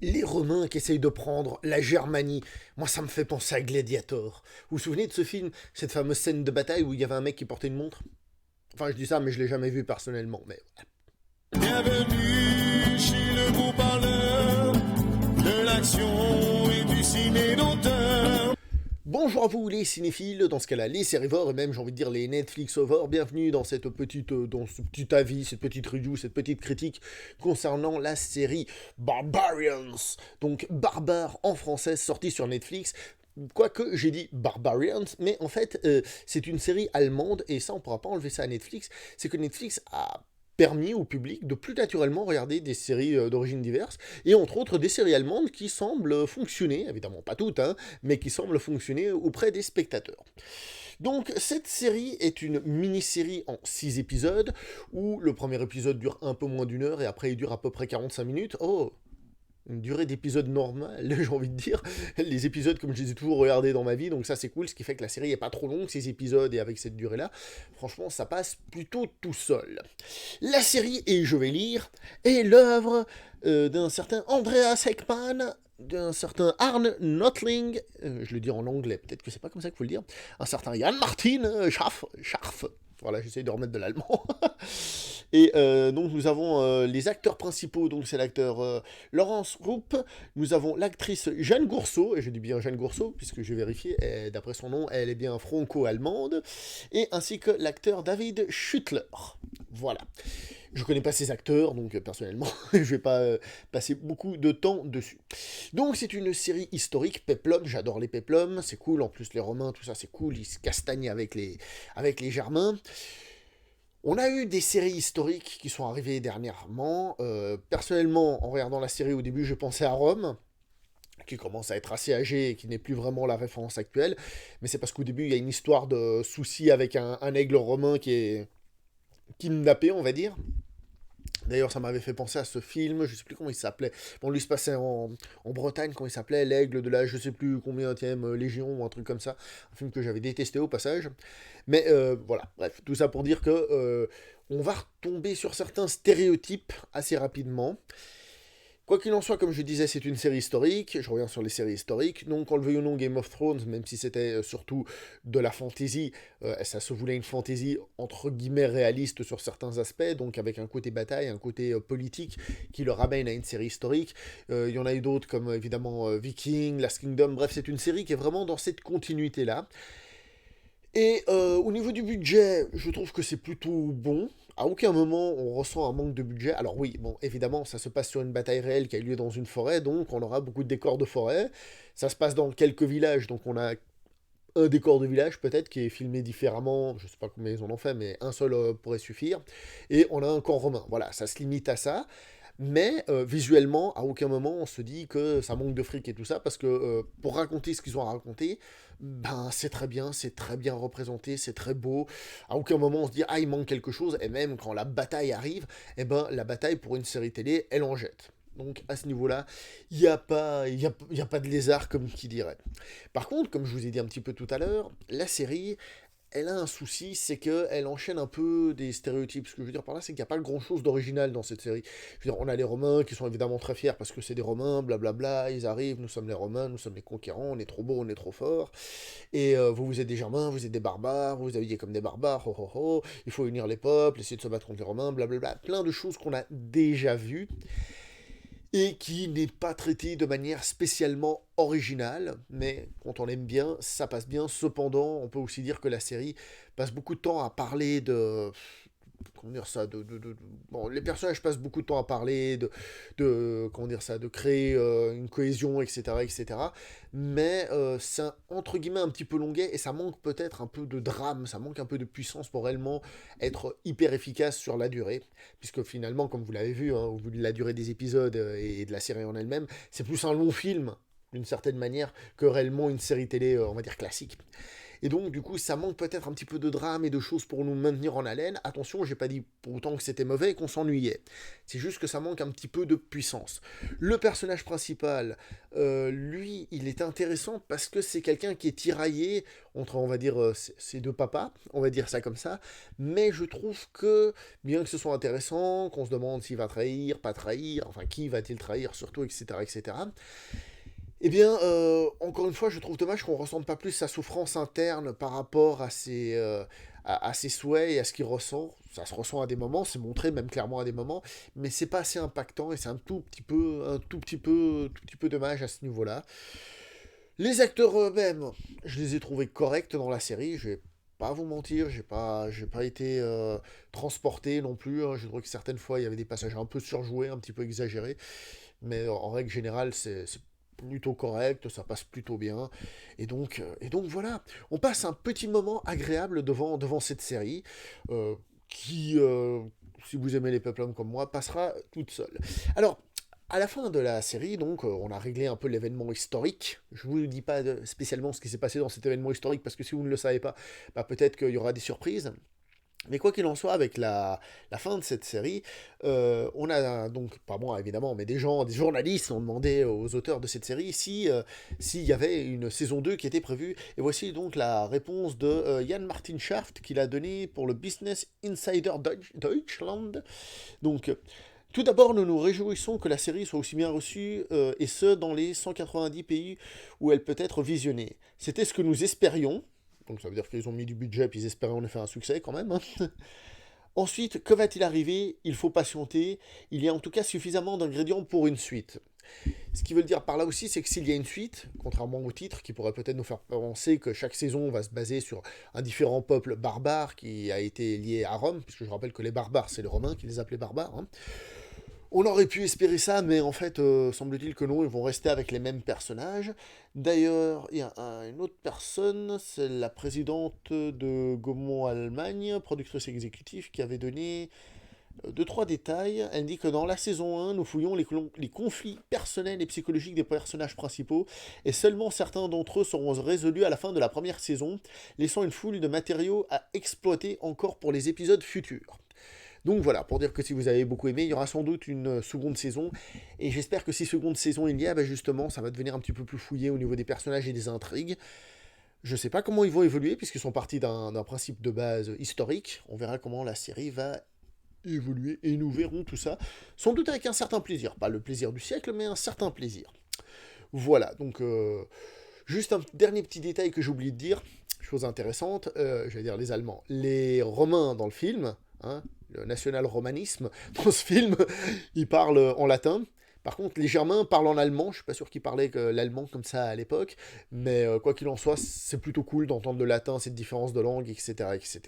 Les Romains qui essayent de prendre la Germanie, moi ça me fait penser à Gladiator. Vous vous souvenez de ce film, cette fameuse scène de bataille où il y avait un mec qui portait une montre? Enfin je dis ça mais je l'ai jamais vu personnellement, mais... Bienvenue chez le beau parleur de l'action et du ciné d'auteur. Bonjour à vous les cinéphiles, dans ce cas-là les sérivores et même j'ai envie de dire les Netflixovores, bienvenue dans cette petite, dans ce petit avis, cette petite review, cette petite critique concernant la série Barbarians, donc Barbare en français, sortie sur Netflix. Quoique j'ai dit Barbarians, mais en fait c'est une série allemande et ça on pourra pas enlever ça à Netflix, c'est que Netflix a permis au public de plus naturellement regarder des séries d'origine diverses, et entre autres des séries allemandes qui semblent fonctionner, évidemment pas toutes, hein, mais qui semblent fonctionner auprès des spectateurs. Donc cette série est une mini-série en 6 épisodes, où le premier épisode dure un peu moins d'une heure, et après il dure à peu près 45 minutes. Oh, une durée d'épisode normale, j'ai envie de dire. Les épisodes, comme je les ai toujours regardés dans ma vie, donc ça c'est cool, ce qui fait que la série est pas trop longue, ces épisodes, et avec cette durée-là, franchement, ça passe plutôt tout seul. La série, et je vais lire, est l'œuvre d'un certain Andreas Heckmann, d'un certain Arne Notling, je le dis en anglais, peut-être que c'est pas comme ça qu'il faut le dire, un certain Jan Martin Scharf, voilà, j'essaye de remettre de l'allemand. Et donc nous avons les acteurs principaux, donc c'est l'acteur Laurence Roup, nous avons l'actrice Jeanne Gourceau, et je dis bien Jeanne Gourceau, puisque j'ai vérifié, d'après son nom, elle est bien franco-allemande, et ainsi que l'acteur David Schüttler. Voilà. Je connais pas ces acteurs, donc personnellement, je vais pas passer beaucoup de temps dessus. Donc c'est une série historique, péplum, j'adore les péplums, c'est cool, en plus les Romains, tout ça c'est cool, ils se castagnent avec les Germains. On a eu des séries historiques qui sont arrivées dernièrement. Personnellement, en regardant la série au début, je pensais à Rome, qui commence à être assez âgé et qui n'est plus vraiment la référence actuelle. Mais c'est parce qu'au début, il y a une histoire de souci avec un aigle romain qui est kidnappé, on va dire. D'ailleurs, ça m'avait fait penser à ce film, je sais plus comment il s'appelait. Bon, lui se passait en Bretagne, comment il s'appelait, l'aigle de la je sais plus combienième Légion ou un truc comme ça. Un film que j'avais détesté au passage. Mais voilà, bref, tout ça pour dire que on va retomber sur certains stéréotypes assez rapidement. Quoi qu'il en soit, comme je disais, c'est une série historique, je reviens sur les séries historiques, donc qu'on le veuille ou non, Game of Thrones, même si c'était surtout de la fantasy, ça se voulait une fantasy entre guillemets réaliste sur certains aspects, donc avec un côté bataille, un côté politique, qui le ramène à une série historique. Il y en a eu d'autres comme évidemment Viking, Last Kingdom, bref, c'est une série qui est vraiment dans cette continuité-là. Et au niveau du budget, je trouve que c'est plutôt bon. À aucun moment on ressent un manque de budget. Alors oui, bon, évidemment, ça se passe sur une bataille réelle qui a eu lieu dans une forêt, donc on aura beaucoup de décors de forêt. Ça se passe dans quelques villages, donc on a un décor de village peut-être qui est filmé différemment, je sais pas combien ils en ont fait, mais un seul pourrait suffire. Et on a un camp romain, voilà, ça se limite à ça. Mais visuellement, à aucun moment on se dit que ça manque de fric et tout ça, parce que pour raconter ce qu'ils ont à raconter, ben c'est très bien représenté, c'est très beau. À aucun moment on se dit ah il manque quelque chose, et même quand la bataille arrive, eh ben la bataille pour une série télé, elle en jette. Donc à ce niveau-là, il n'y a, pas, y a pas de lézard comme qui dirait. Par contre, comme je vous ai dit un petit peu tout à l'heure, la série, elle a un souci, c'est qu'elle enchaîne un peu des stéréotypes. Ce que je veux dire par là, c'est qu'il n'y a pas grand-chose d'original dans cette série. Je veux dire, on a les Romains qui sont évidemment très fiers parce que c'est des Romains, blablabla, ils arrivent, nous sommes les Romains, nous sommes les conquérants, on est trop beaux, on est trop forts. Et vous, vous êtes des Germains, vous êtes des barbares, vous habillez comme des barbares, ho ho ho, il faut unir les peuples, essayer de se battre contre les Romains, blablabla. Plein de choses qu'on a déjà vues et qui n'est pas traité de manière spécialement originale, mais quand on aime bien, ça passe bien. Cependant, on peut aussi dire que la série passe beaucoup de temps à parler de... Comment dire ça bon, les personnages passent beaucoup de temps à parler comment dire ça, de créer une cohésion, etc., etc. Mais c'est entre guillemets un petit peu longuet et ça manque peut-être un peu de drame, ça manque un peu de puissance pour réellement être hyper efficace sur la durée, puisque finalement, comme vous l'avez vu, hein, au vu de la durée des épisodes et de la série en elle-même, c'est plus un long film d'une certaine manière que réellement une série télé, on va dire classique. Et donc, du coup, ça manque peut-être un petit peu de drame et de choses pour nous maintenir en haleine. Attention, j'ai pas dit pour autant que c'était mauvais et qu'on s'ennuyait. C'est juste que ça manque un petit peu de puissance. Le personnage principal, lui, il est intéressant parce que c'est quelqu'un qui est tiraillé entre, on va dire, ses deux papas, on va dire ça comme ça. Mais je trouve que, bien que ce soit intéressant, qu'on se demande s'il va trahir, pas trahir, enfin, qui va-t-il trahir surtout, etc., etc., eh bien, encore une fois, je trouve dommage qu'on ne ressente pas plus sa souffrance interne par rapport à ses souhaits et à ce qu'il ressent. Ça se ressent à des moments, c'est montré même clairement à des moments, mais c'est pas assez impactant et c'est tout petit peu dommage à ce niveau-là. Les acteurs eux-mêmes, je les ai trouvés corrects dans la série. Je vais pas vous mentir, j'ai pas été transporté non plus, hein. Je trouve que certaines fois il y avait des passages un peu surjoués, un petit peu exagérés. Mais en règle générale, c'est plutôt correct, ça passe plutôt bien. Et donc voilà, on passe un petit moment agréable devant cette série, qui, si vous aimez les peplums comme moi, passera toute seule. Alors, à la fin de la série, donc, on a réglé un peu l'événement historique. Je ne vous dis pas spécialement ce qui s'est passé dans cet événement historique, parce que si vous ne le savez pas, bah, peut-être qu'il y aura des surprises. Mais quoi qu'il en soit, avec la fin de cette série, on a donc, pas moi évidemment, mais des journalistes ont demandé aux auteurs de cette série s'il y avait une saison 2 qui était prévue. Et voici donc la réponse de Jan Martin Schaft qu'il a donnée pour le Business Insider Deutschland. Donc, tout d'abord, nous nous réjouissons que la série soit aussi bien reçue, et ce, dans les 190 pays où elle peut être visionnée. C'était ce que nous espérions. Donc ça veut dire qu'ils ont mis du budget, puis ils espéraient en effet un succès quand même, hein. Ensuite, que va-t-il arriver? Il faut patienter. Il y a en tout cas suffisamment d'ingrédients pour une suite. Ce qui veut dire par là aussi, c'est que s'il y a une suite, contrairement au titre, qui pourrait peut-être nous faire penser que chaque saison va se baser sur un différent peuple barbare qui a été lié à Rome, puisque je rappelle que les barbares, c'est les Romains qui les appelaient barbares, hein. On aurait pu espérer ça, mais en fait, semble-t-il que non, ils vont rester avec les mêmes personnages. D'ailleurs, il y a une autre personne, c'est la présidente de Gaumont Allemagne, productrice exécutive, qui avait donné deux, trois détails. Elle dit que dans la saison 1, nous fouillons les conflits personnels et psychologiques des personnages principaux, et seulement certains d'entre eux seront résolus à la fin de la première saison, laissant une foule de matériaux à exploiter encore pour les épisodes futurs. Donc voilà, pour dire que si vous avez beaucoup aimé, il y aura sans doute une seconde saison. Et j'espère que si seconde saison il y a, bah justement, ça va devenir un petit peu plus fouillé au niveau des personnages et des intrigues. Je sais pas comment ils vont évoluer, puisqu'ils sont partis d'un principe de base historique. On verra comment la série va évoluer, et nous verrons tout ça, sans doute avec un certain plaisir. Pas le plaisir du siècle, mais un certain plaisir. Voilà, donc juste un dernier petit détail que j'ai oublié de dire, chose intéressante, j'allais dire les Allemands. Les Romains dans le film, hein, le national-romanisme, dans ce film, ils parlent en latin. Par contre, les Germains parlent en allemand. Je suis pas sûr qu'ils parlaient l'allemand comme ça à l'époque, mais quoi qu'il en soit, c'est plutôt cool d'entendre le latin, cette différence de langue, etc., etc.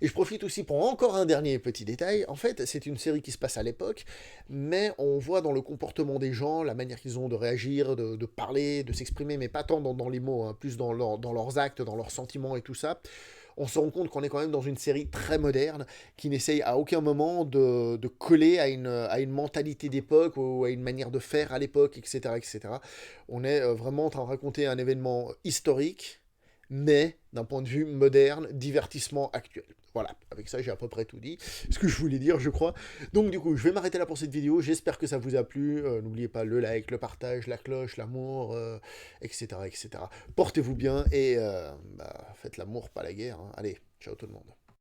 Et je profite aussi pour encore un dernier petit détail. En fait, c'est une série qui se passe à l'époque, mais on voit dans le comportement des gens, la manière qu'ils ont de réagir, de parler, de s'exprimer, mais pas tant dans les mots, hein, plus dans leurs actes, dans leurs sentiments et tout ça. On se rend compte qu'on est quand même dans une série très moderne, qui n'essaye à aucun moment de coller à une mentalité d'époque ou à une manière de faire à l'époque, etc., etc. On est vraiment en train de raconter un événement historique, mais d'un point de vue moderne, divertissement actuel. Voilà, avec ça j'ai à peu près tout dit, ce que je voulais dire je crois. Donc du coup je vais m'arrêter là pour cette vidéo, j'espère que ça vous a plu, n'oubliez pas le like, le partage, la cloche, l'amour, etc., etc. Portez-vous bien et faites l'amour, pas la guerre, hein. Allez, ciao tout le monde.